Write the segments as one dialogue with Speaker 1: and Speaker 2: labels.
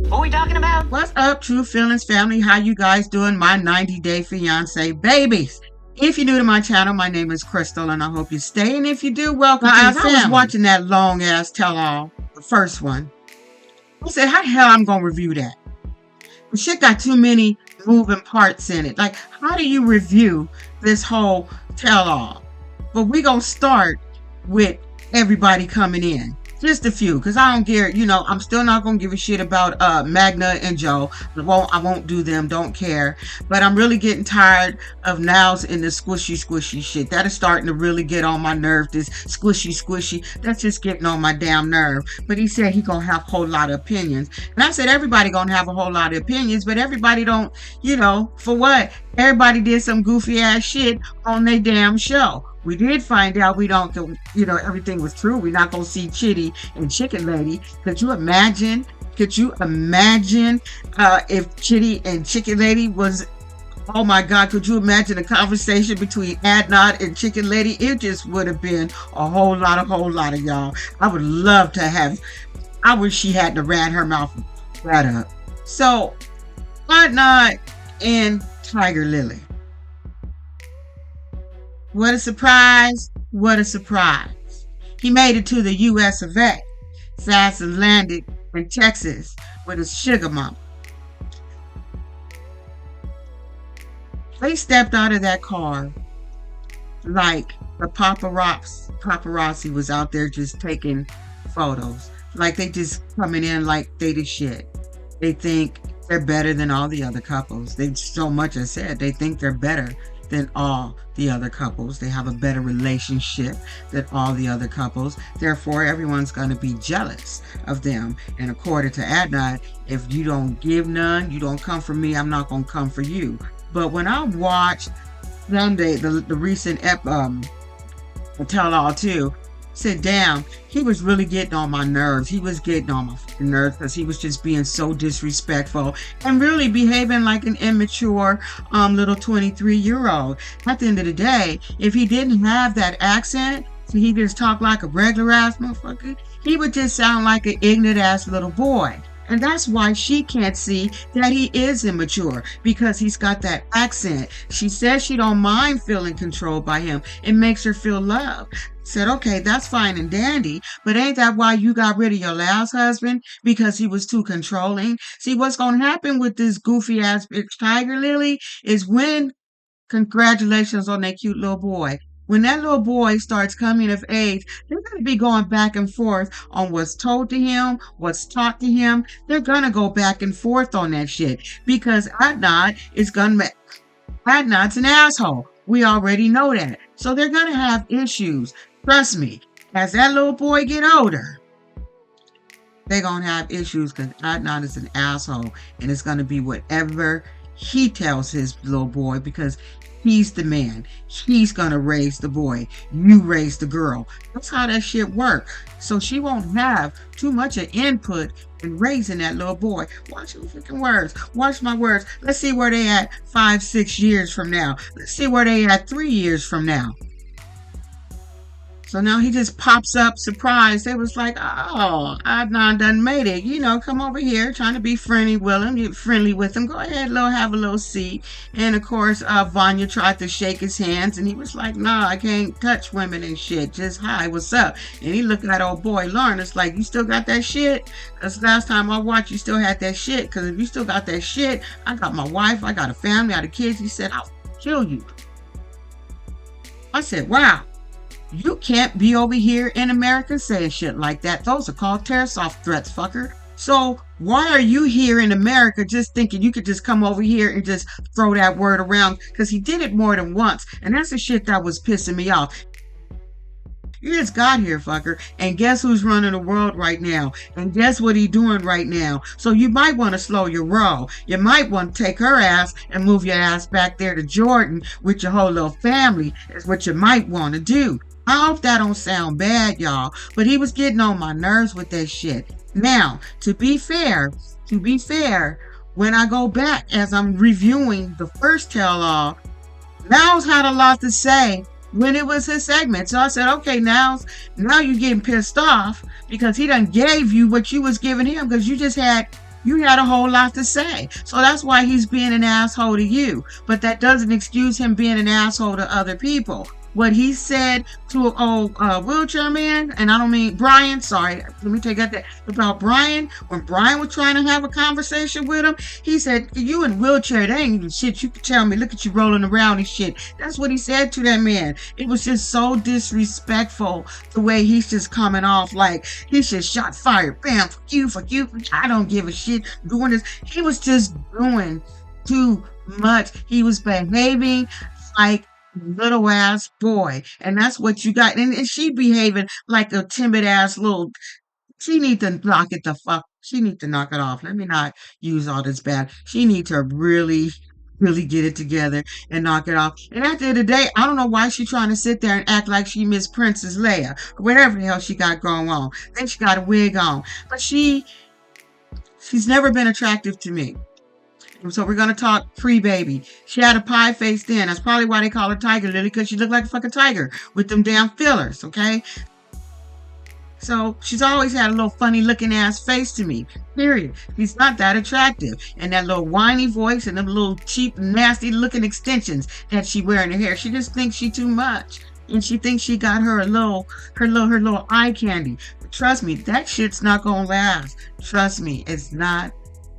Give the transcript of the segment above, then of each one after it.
Speaker 1: Who are we talking about?
Speaker 2: What's up, True Feelings family? How you guys doing? My 90-day fiance babies. If you're new to my channel, my name is Crystal, and I hope you stay. And if you do, welcome to the family. I was watching that long-ass tell-all, the first one, I said, how the hell I'm going to review that? The shit got too many moving parts in it. Like, how do you review this whole tell-all? But we going to start with everybody coming in. Just a few, because I don't care, I'm still not going to give a shit about Magna and Joe. I won't do them, don't care. But I'm really getting tired of Niles in the squishy shit. That is starting to really get on my nerve, this squishy. That's just getting on my damn nerve. But he said he going to have a whole lot of opinions. And I said everybody going to have a whole lot of opinions, but everybody don't, for what? Everybody did some goofy ass shit on their damn show. We did find out we don't, everything was true. We're not going to see Chitty and Chicken Lady. Could you imagine if Chitty and Chicken Lady was, oh my God, could you imagine a conversation between Adnan and Chicken Lady? It just would have been a whole lot of y'all. I would love to have, I wish she hadn't have ran her mouth right up. So, Adnan and Tiger Lily. What a surprise. What a surprise. He made it to the US of A. Fast and landed in Texas with his sugar mama. They stepped out of that car like the paparazzi was out there just taking photos. Like they just coming in like they the shit. They think they're better than all the other couples. They so much as said they think they're better than all the other couples. They have a better relationship than all the other couples. Therefore, everyone's going to be jealous of them. And according to Adnan, if you don't give none, you don't come for me, I'm not going to come for you. But when I watched Sunday, the recent tell-all too, sit down, he was really getting on my nerves. He was getting on my nerves because he was just being so disrespectful and really behaving like an immature little 23-year-old. At the end of the day, if he didn't have that accent, so he just talked like a regular ass motherfucker, he would just sound like an ignorant ass little boy. And that's why she can't see that he is immature, because he's got that accent. She says she don't mind feeling controlled by him. It makes her feel loved. Said, okay, that's fine and dandy, but ain't that why you got rid of your last husband? Because he was too controlling? See, what's going to happen with this goofy ass bitch Tiger Lily is when, congratulations on that cute little boy. When that little boy starts coming of age, they're going to be going back and forth on what's told to him, what's taught to him. They're going to go back and forth on that shit because Adnan is going to, Adnan's an asshole. We already know that. So they're going to have issues. Trust me, as that little boy get older, they're going to have issues because Adnan is an asshole and it's going to be whatever he tells his little boy because he's the man. He's going to raise the boy. You raise the girl. That's how that shit works. So she won't have too much of input in raising that little boy. Watch your freaking words. Watch my words. Let's see where they at 5-6 years from now. Let's see where they at 3 years from now. So now he just pops up surprised. They was like, oh, Adnan done made it. Come over here, trying to be friendly with him. Go ahead, have a little seat. And of course, Vanya tried to shake his hands, and he was like, nah, I can't touch women and shit. Just hi, what's up? And he looked at that old boy, Lauren. It's like, you still got that shit? Because last time I watched, you still had that shit. Because if you still got that shit, I got my wife, I got a family, I got kids. He said, I'll kill you. I said, wow. You can't be over here in America saying shit like that. Those are called terror-soft threats, fucker. So why are you here in America just thinking you could just come over here and just throw that word around? Because he did it more than once. And that's the shit that was pissing me off. You just got here, fucker. And guess who's running the world right now? And guess what he's doing right now? So you might want to slow your roll. You might want to take her ass and move your ass back there to Jordan with your whole little family is what you might want to do. I hope that don't sound bad, y'all, but he was getting on my nerves with that shit. Now, to be fair, when I go back as I'm reviewing the first tell-all, Niles had a lot to say when it was his segment. So I said, okay, now you getting pissed off because he done gave you what you was giving him because you just had You had a whole lot to say. So that's why he's being an asshole to you. But that doesn't excuse him being an asshole to other people. What he said to old wheelchair man, and I don't mean Brian, sorry, let me take that about Brian. When Brian was trying to have a conversation with him, he said, you in wheelchair, that ain't even shit. You can tell me, look at you rolling around and shit. That's what he said to that man. It was just so disrespectful the way he's just coming off like he's just shot fire. Bam, fuck you, fuck you. I don't give a shit doing this. He was just doing too much. He was behaving like little ass boy, and that's what you got. And she behaving like a timid ass little. She need to knock it the fuck. She need to knock it off. Let me not use all this bad. She need to really, really get it together and knock it off. And at the end of the day, I don't know why she trying to sit there and act like she Miss Princess Leia or whatever the hell she got going on. Then she got a wig on, but she's never been attractive to me. So we're going to talk pre-baby. She had a pie face then. That's probably why they call her Tiger Lily, because she looked like a fucking tiger with them damn fillers, okay? So she's always had a little funny looking ass face to me, period. She's not that attractive. And that little whiny voice and them little cheap, nasty looking extensions that she wear in her hair. She just thinks she too much. And she thinks she got her little eye candy. But trust me, that shit's not going to last. Trust me, it's not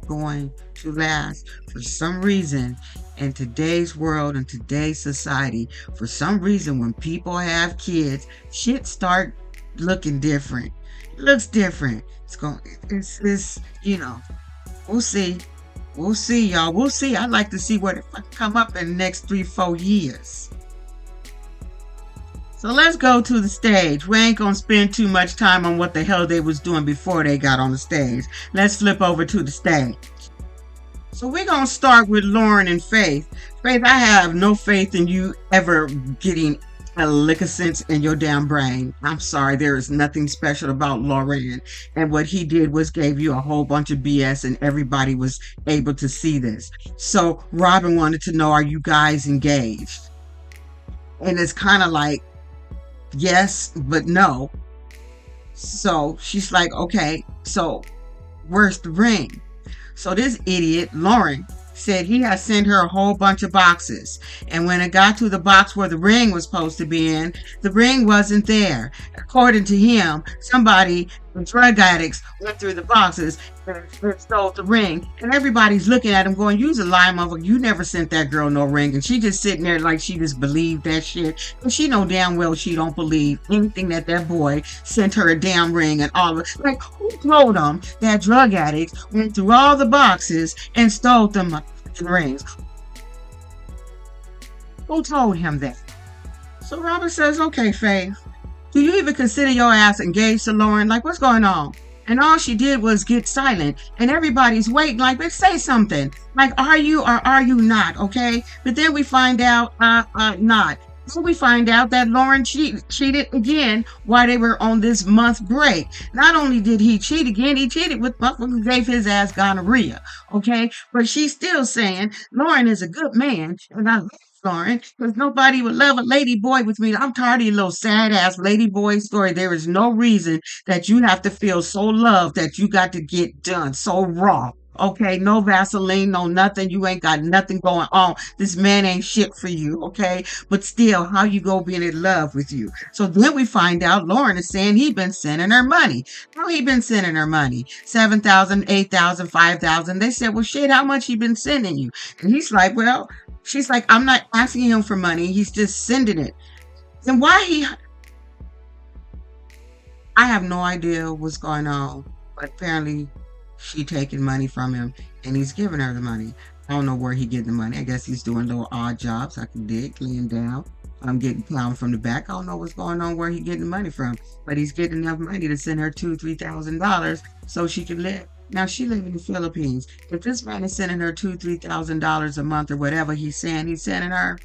Speaker 2: going to last. For some reason, in today's world, in today's society, for some reason, when people have kids, shit start looking different. It looks different. It's we'll see. We'll see, y'all. We'll see. I'd like to see what it come up in the next 3-4 years. So let's go to the stage. We ain't gonna spend too much time on what the hell they was doing before they got on the stage. Let's flip over to the stage. So we're gonna start with Lauren and Faith. Faith, I have no faith in you ever getting a lick of sense in your damn brain. I'm sorry, there is nothing special about Lauren. And what he did was gave you a whole bunch of BS, and everybody was able to see this. So Robin wanted to know, are you guys engaged? And it's kind of like, yes, but no. So she's like, okay, so where's the ring? So this idiot, Lauren, said he had sent her a whole bunch of boxes. And when it got to the box where the ring was supposed to be in, the ring wasn't there. According to him, somebody, the drug addicts, went through the boxes and stole the ring. And everybody's looking at him going, you's a lie, motherfucker. You never sent that girl no ring. And she just sitting there like she just believed that shit. And she know damn well she don't believe anything that boy sent her a damn ring and all of it. Like, who told them that drug addicts went through all the boxes and stole them rings? Who told him that? So Robert says, okay, Faith, do you even consider your ass engaged to Lauren? Like, what's going on? And all she did was get silent, and everybody's waiting, like, let's say something. Like, are you or are you not? Okay. But then we find out, not. So we find out that Lauren cheated again while they were on this month break. Not only did he cheat again, he cheated with motherfucker who gave his ass gonorrhea. Okay. But she's still saying Lauren is a good man, and I love Lauren, because nobody would love a lady boy with me. I'm tired of your little sad ass lady boy story. There is no reason that you have to feel so loved that you got to get done so raw. Okay, no Vaseline, no nothing. You ain't got nothing going on. This man ain't shit for you, okay? But still, how you go being in love with you? So then we find out Lauren is saying he been sending her money. How he been sending her money? 7,000, 8,000, 5,000. They said, well, shit, how much he been sending you? And he's like, well, she's like, I'm not asking him for money. He's just sending it. Then I have no idea what's going on. But apparently she taking money from him and he's giving her the money. I don't know where he getting the money. I guess he's doing little odd jobs. I can dig, laying down. I'm getting plowed from the back. I don't know what's going on, where he getting the money from, but he's getting enough money to send her $2,000-$3,000 so she can live. Now she live in the Philippines. If this man is sending her $2,000-$3,000 a month or whatever he's sending her,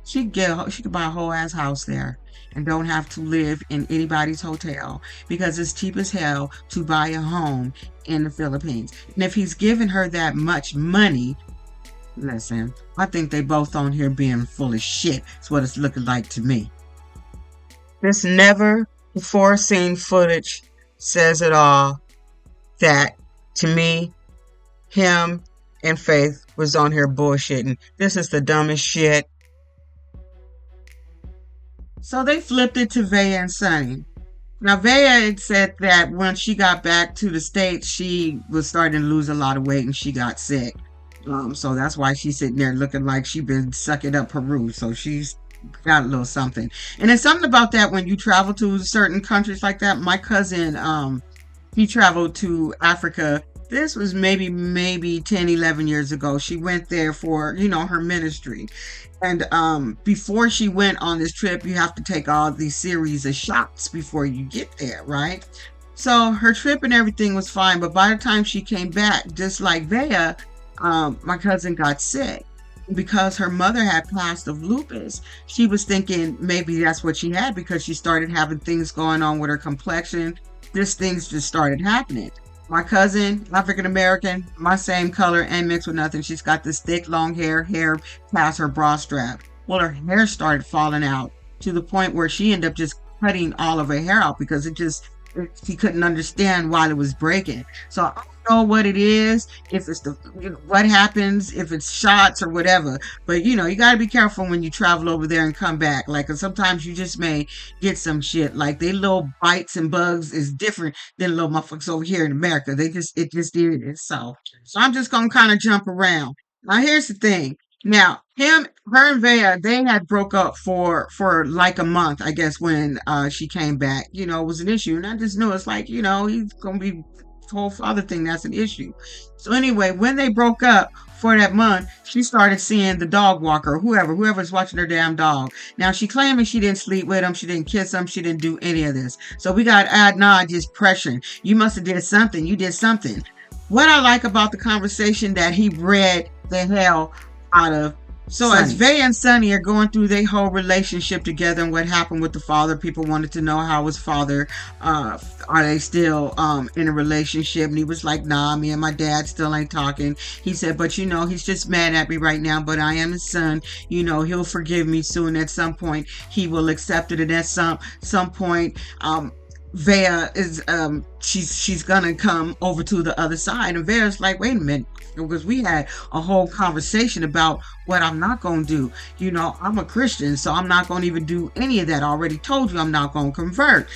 Speaker 2: she could buy a whole ass house there and don't have to live in anybody's hotel, because it's cheap as hell to buy a home in the Philippines. And if he's giving her that much money, listen, I think they both on here being full of shit. That's what it's looking like to me. This never before seen footage says it all, that To me, him and Faith was on here bullshitting. This is the dumbest shit. So they flipped it to Vea and Sonny. Now, Vea had said that when she got back to the States, she was starting to lose a lot of weight and she got sick. So that's why she's sitting there looking like she's been sucking up Peru. So she's got a little something. And there's something about that when you travel to certain countries like that. My cousin, he traveled to Africa. This was maybe 10, 11 years ago. She went there for, her ministry. And before she went on this trip, you have to take all these series of shots before you get there, right? So her trip and everything was fine. But by the time she came back, just like Vea, my cousin got sick. Because her mother had passed of lupus, she was thinking maybe that's what she had because she started having things going on with her complexion. These things just started happening. My cousin, African American, my same color and mixed with nothing. She's got this thick, long hair past her bra strap. Well, her hair started falling out to the point where she ended up just cutting all of her hair out because she couldn't understand why it was breaking. So I don't know what it is, if it's what happens, if it's shots or whatever. But you got to be careful when you travel over there and come back. Like, 'cause sometimes you just may get some shit. Like, they little bites and bugs is different than little motherfuckers over here in America. It just is. So I'm just gonna kind of jump around. Now here's the thing. Now, her and Vea, they had broke up for like a month, I guess, when she came back. It was an issue. And I just knew it's like, he's going to be the whole father thing. That's an issue. So anyway, when they broke up for that month, she started seeing the dog walker, whoever's watching her damn dog. Now, she claiming she didn't sleep with him. She didn't kiss him. She didn't do any of this. So we got Adnan just pressuring. You must have did something. You did something. What I like about the conversation that he read the hell out of. So Sonny. As Vea and Sonny are going through their whole relationship together and what happened with the father, people wanted to know how his father, are they still in a relationship? And he was like, nah, me and my dad still ain't talking. He said, but he's just mad at me right now, but I am his son. He'll forgive me soon. At some point, he will accept it. And at some point, Vea is she's gonna come over to the other side, and Vea's like, wait a minute, because we had a whole conversation about what I'm not gonna do. I'm a Christian, so I'm not gonna even do any of that. I already told you I'm not gonna convert.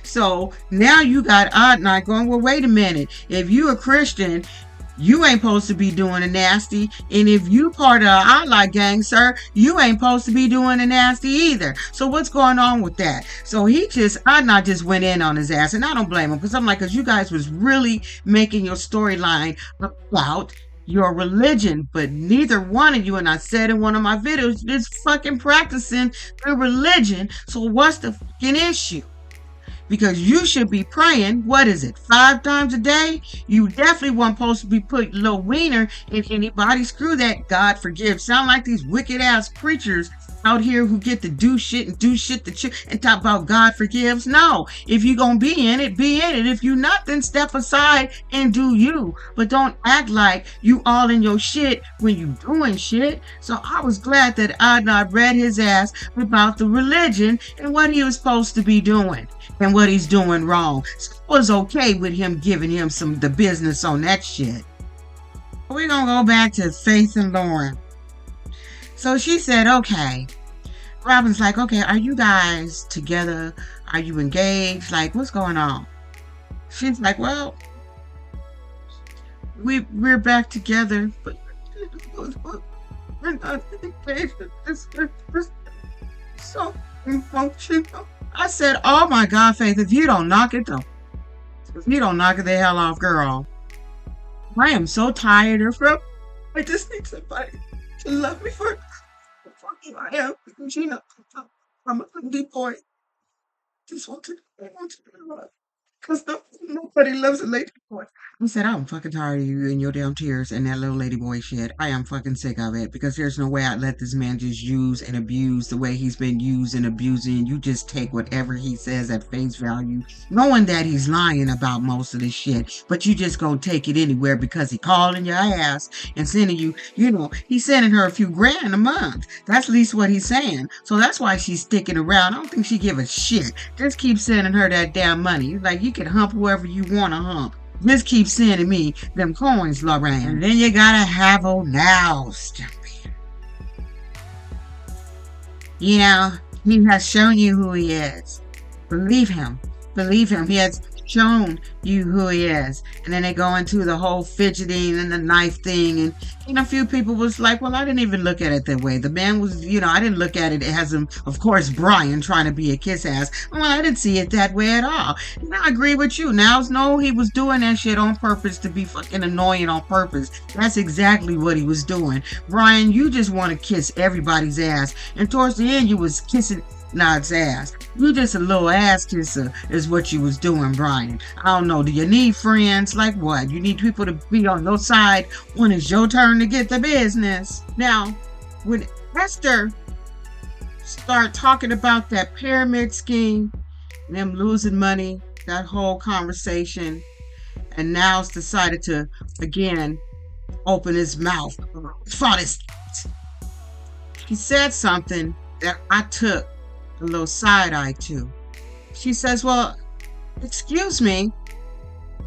Speaker 2: So now you got Adnan going, well, wait a minute, if you a Christian, you ain't supposed to be doing the nasty. And if you part of the Allah gang, sir, you ain't supposed to be doing the nasty either. So what's going on with that? So Adnan just went in on his ass. And I don't blame him, because I'm like, because you guys was really making your storyline about your religion. But neither one of you, and I said in one of my videos, is fucking practicing the religion. So what's the fucking issue? Because you should be praying, 5 times a day? You definitely weren't supposed to be putting little wiener in anybody. Screw that. God forgive. Sound like these wicked ass preachers out here who get to do shit and talk about God forgives. No. If you're going to be in it, be in it. If you're not, then step aside and do you. But don't act like you all in your shit when you doing shit. So I was glad that Adnan read his ass about the religion and what he was supposed to be doing and what he's doing wrong. So it was okay with him giving him the business on that shit. We're going to go back to Faith and Lauren. So she said, okay. Robin's like, okay, are you guys together? Are you engaged? Like, what's going on? She's like, well, we're back together, but we're not engaged. It's so emotional. I said, oh my God, Faith, if you don't knock it the hell off, girl. I am so tired of her. I just need somebody to love me for who I am. Gina, I'm a pretty boy. I want to be loved. Because nobody loves a lady boy. I said, I'm fucking tired of you and your damn tears and that little lady boy shit. I am fucking sick of it, because there's no way I'd let this man just use and abuse the way he's been used and abusing. You just take whatever he says at face value, knowing that he's lying about most of this shit, but you just gonna take it anywhere because he calling your ass and sending you, he's sending her a few grand a month. That's at least what he's saying. So that's why she's sticking around. I don't think she give a shit. Just keep sending her that damn money. Like, you can hump whoever you want to hump. Just keep sending me them coins, Lorraine. And then you gotta have now. You know, he has shown you who he is. Believe him. Believe him. He has shown you who he is. And then they go into the whole fidgeting and the knife thing. And, a few people was like, well, I didn't even look at it that way. The man was, I didn't look at it as him, of course, Brian trying to be a kiss ass. Well, I didn't see it that way at all. And I agree with you. Now, no, he was doing that shit on purpose to be fucking annoying on purpose. That's exactly what he was doing. Brian, you just want to kiss everybody's ass. And towards the end, you was kissing Nod's ass. You just a little ass kisser is what you was doing, Brian. I don't know. Do you need friends? Like what? You need people to be on your side when it's your turn to get the business. Now, when Esther start talking about that pyramid scheme and them losing money, that whole conversation, and now's decided to again open his mouth. He said something that I took a little side eye to. She says, well, excuse me,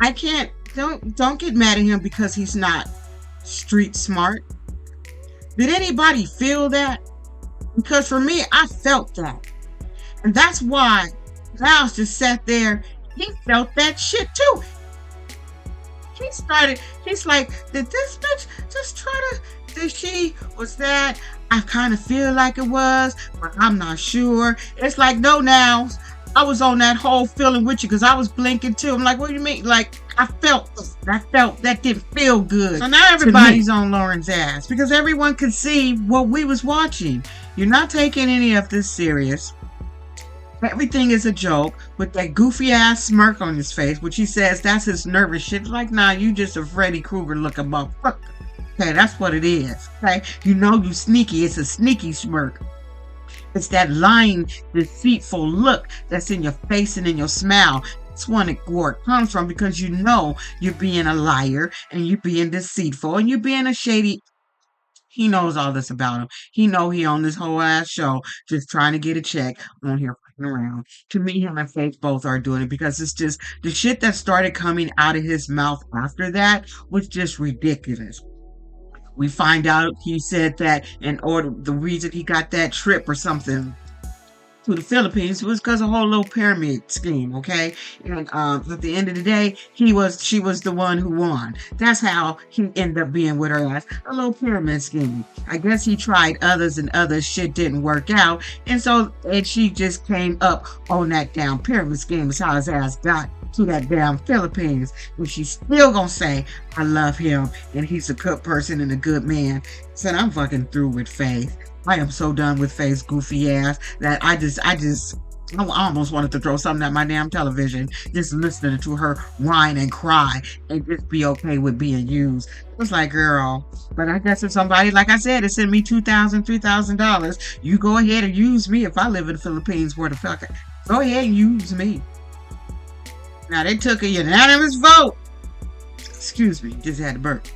Speaker 2: I can't, don't get mad at him because he's not street smart. Did anybody feel that? Because for me, I felt that. And that's why Niles just sat there. He felt that shit too. He's like, did this bitch just try to, was that? I kind of feel like it was, but I'm not sure. It's like, no, now I was on that whole feeling with you because I was blinking too. I'm like, what do you mean? Like, I felt that didn't feel good. So now everybody's on Lauren's ass because everyone could see what we was watching. You're not taking any of this serious. Everything is a joke with that goofy ass smirk on his face, which he says that's his nervous shit. Like, nah, you just a Freddy Krueger looking motherfucker. Okay, that's what it is. Okay, you sneaky. It's a sneaky smirk. It's that lying, deceitful look that's in your face and in your smile. That's where it comes from because you're being a liar and you're being deceitful and you're being a shady. He knows all this about him. He on this whole ass show just trying to get a check on here fucking around. To me, him and Faith both are doing it because it's just the shit that started coming out of his mouth after that was just ridiculous. We find out he said that the reason he got that trip or something to the Philippines was because of a whole little pyramid scheme, okay? And at the end of the day, she was the one who won. That's how he ended up being with her ass. A little pyramid scheme. I guess he tried others and others, shit didn't work out. And she just came up on that damn pyramid scheme is how his ass got to that damn Philippines. And she's still gonna say, I love him and he's a good person and a good man. Said, I'm fucking through with Faith. I am so done with Faith's goofy ass that I almost wanted to throw something at my damn television just listening to her whine and cry and just be okay with being used. It was like, girl, but I guess if somebody, like I said, send me $2,000, $3,000, you go ahead and use me. If I live in the Philippines, where the fuck, go ahead and use me. Now, they took a unanimous vote. Excuse me, just had to burp.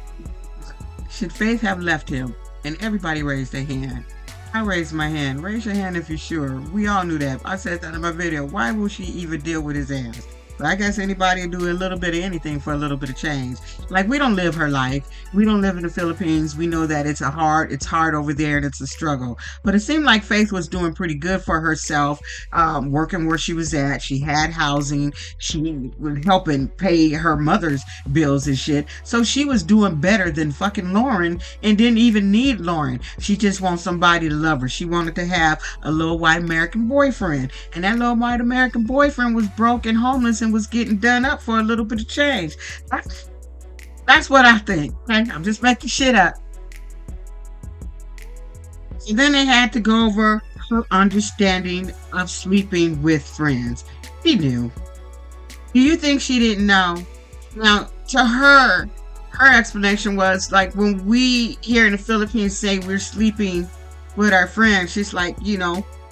Speaker 2: Should Faith have left him? And everybody raised their hand. I raised my hand. Raise your hand if you're sure. We all knew that. I said that in my video. Why will she even deal with his ass? But I guess anybody will do a little bit of anything for a little bit of change. Like, we don't live her life. We don't live in the Philippines. We know that it's hard over there and it's a struggle. But it seemed like Faith was doing pretty good for herself, working where she was at. She had housing. She was helping pay her mother's bills and shit. So she was doing better than fucking Lauren and didn't even need Lauren. She just wants somebody to love her. She wanted to have a little white American boyfriend. And that little white American boyfriend was broke and homeless and was getting done up for a little bit of change. That's what I think. Okay? I'm just making shit up. And then they had to go over her understanding of sleeping with friends. She knew. Do you think she didn't know? Now, to her explanation was like when we here in the Philippines say we're sleeping with our friends, she's like,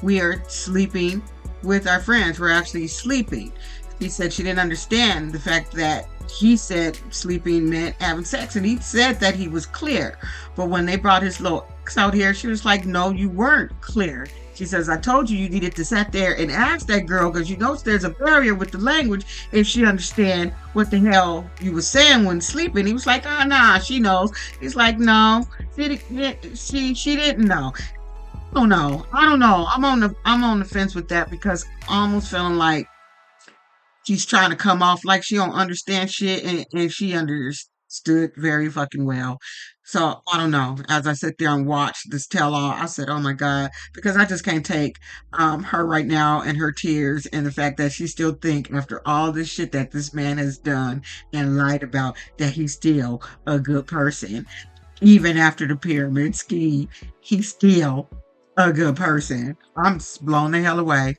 Speaker 2: we are sleeping with our friends. We're actually sleeping. He said she didn't understand the fact that he said sleeping meant having sex, and he said that he was clear. But when they brought his little ex out here, she was like, no, you weren't clear. She says, I told you needed to sit there and ask that girl, because you know there's a barrier with the language if she understand what the hell you were saying when sleeping. He was like, oh, nah, she knows. He's like, no, she didn't know. I don't know. I'm on the fence with that, because I'm almost feeling like she's trying to come off like she don't understand shit, and she understood very fucking well. So I don't know. As I sit there and watch this tell all, I said, oh my God, because I just can't take her right now and her tears and the fact that she still think after all this shit that this man has done and lied about, that he's still a good person. Even after the pyramid scheme, he's still a good person. I'm blown the hell away.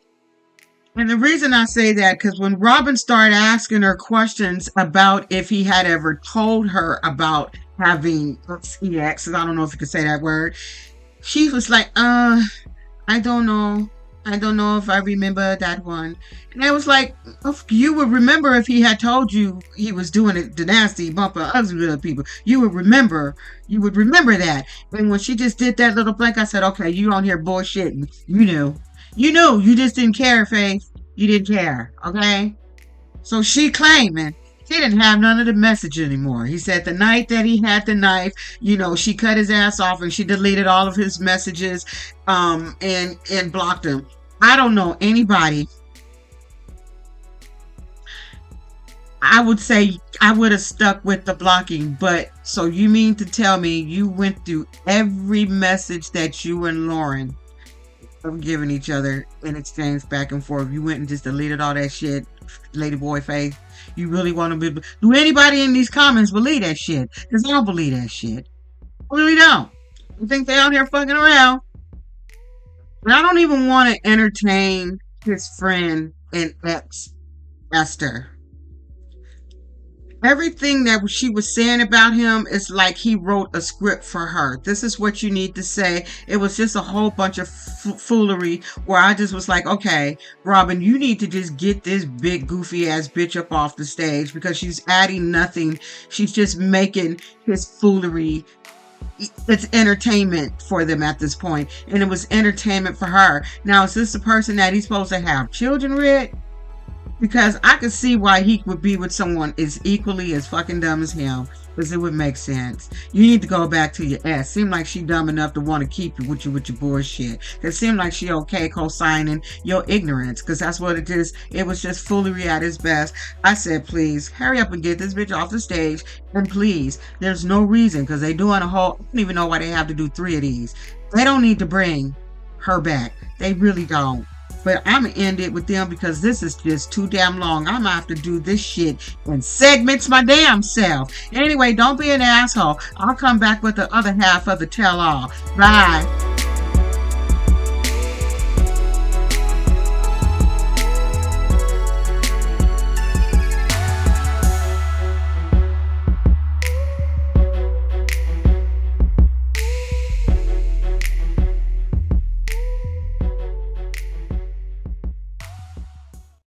Speaker 2: And the reason I say that, because when Robin started asking her questions about if he had ever told her about having EX, I don't know if you could say that word, she was like, I don't know. I don't know if I remember that one. And I was like, you would remember if he had told you he was doing it, the nasty bumper ugly little people. You would remember that. And when she just did that little blank, I said, okay, you on here bullshitting. You knew, you just didn't care, Faith. You didn't care, okay? So she claiming he didn't have none of the message anymore. He said the night that he had the knife, she cut his ass off and she deleted all of his messages and blocked him. I don't know anybody. I would say I would have stuck with the blocking, but so you mean to tell me you went through every message that you and Lauren have given each other in exchange back and forth? You went and just deleted all that shit, Lady Boy Faith? You really want to be? Do anybody in these comments believe that shit? Because I don't believe that shit. I really don't. I think they out here fucking around. And I don't even want to entertain his friend and ex, Esther. Everything that she was saying about him is like he wrote a script for her. This is what you need to say. It was just a whole bunch of foolery where I just was like, okay, Robin, you need to just get this big goofy ass bitch up off the stage, because she's adding nothing. She's just making his foolery. It's entertainment for them at this point, and it was entertainment for her. Now, is this the person that he's supposed to have children with? Because I could see why he would be with someone as equally as fucking dumb as him, because it would make sense. You need to go back to your ass. Seemed like she dumb enough to want to keep you with your bullshit. It seemed like she okay co-signing your ignorance, because that's what it is. It was just foolery at its best. I said, please hurry up and get this bitch off the stage, and please, there's no reason, because they doing a whole. I don't even know why they have to do 3 of these. They don't need to bring her back. They really don't. But I'm going to end it with them, because this is just too damn long. I'm going to have to do this shit in segments my damn self. Anyway, don't be an asshole. I'll come back with the other half of the tell-all. Bye.